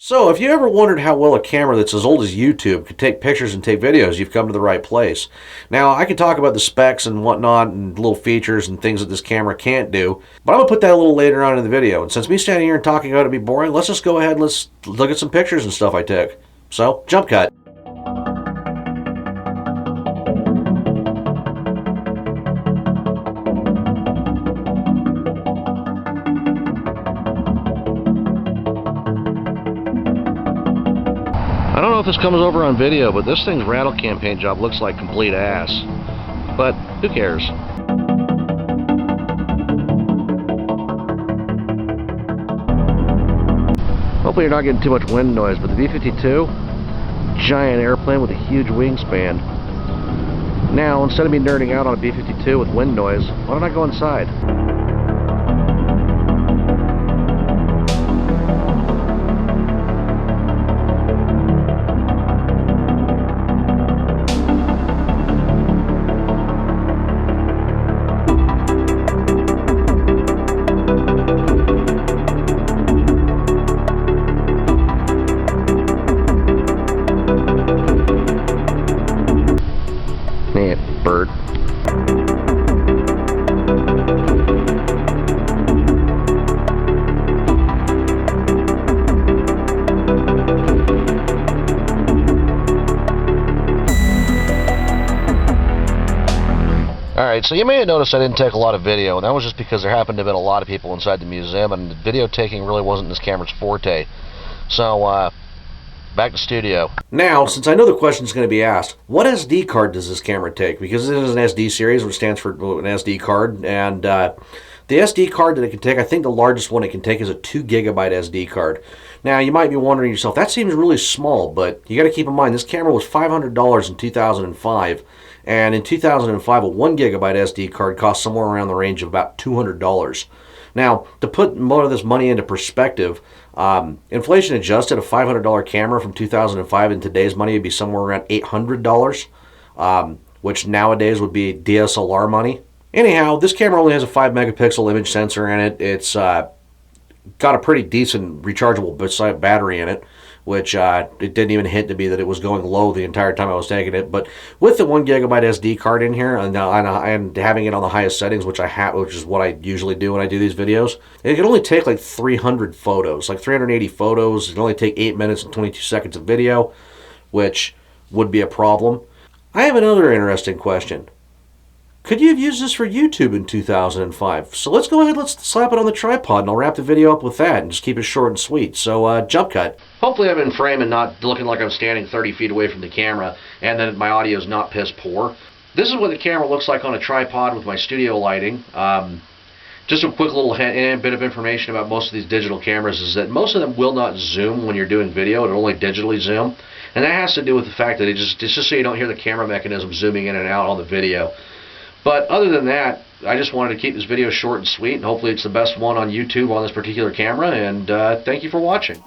So, if you ever wondered how well a camera that's as old as YouTube could take pictures and take videos, you've come to the right place. Now, I can talk about the specs and whatnot and little features and things that this camera can't do, but I'm going to put that a little later on in the video. And since me standing here and talking about it be boring, let's just go ahead and let's look at some pictures and stuff I took. So, jump cut. I don't know if this comes over on video, but this thing's rattle cam paint job looks like complete ass. But who cares? Hopefully you're not getting too much wind noise, but the B-52, giant airplane with a huge wingspan. Now, instead of me nerding out on a B-52 with wind noise, why don't I go inside? Bird. Alright, so you may have noticed I didn't take a lot of video, and that was just because there happened to have been a lot of people inside the museum, and video taking really wasn't this camera's forte. So, back to studio. Now, since I know the question is going to be asked, what SD card does this camera take? Because it is an SD series, which stands for an SD card, and the SD card that it can take, I think the largest one it can take is a 2 gigabyte SD card. Now, you might be wondering yourself, that seems really small, but you got to keep in mind, this camera was $500 in 2005, and in 2005, a 1 gigabyte SD card cost somewhere around the range of about $200. Now, to put more of this money into perspective, inflation adjusted, a $500 camera from 2005 in today's money would be somewhere around $800, which nowadays would be DSLR money. Anyhow, this camera only has a 5 megapixel image sensor in it. It's got a pretty decent rechargeable battery in it, which it didn't even hint to me that it was going low the entire time I was taking it. But with the 1 gigabyte SD card in here and having it on the highest settings, which is what I usually do when I do these videos, it can only take like 300 photos, like 380 photos. It can only take 8 minutes and 22 seconds of video, which would be a problem. I have another interesting question. Could you have used this for YouTube in 2005? So let's go ahead, let's slap it on the tripod, and I'll wrap the video up with that and just keep it short and sweet. So, jump cut. Hopefully I'm in frame and not looking like I'm standing 30 feet away from the camera, and that my audio is not piss poor. This is what the camera looks like on a tripod with my studio lighting. Just a quick little bit of information about most of these digital cameras is that most of them will not zoom when you're doing video. It'll only digitally zoom. And that has to do with the fact that it's just so you don't hear the camera mechanism zooming in and out on the video. But other than that, I just wanted to keep this video short and sweet, and hopefully it's the best one on YouTube on this particular camera, and thank you for watching.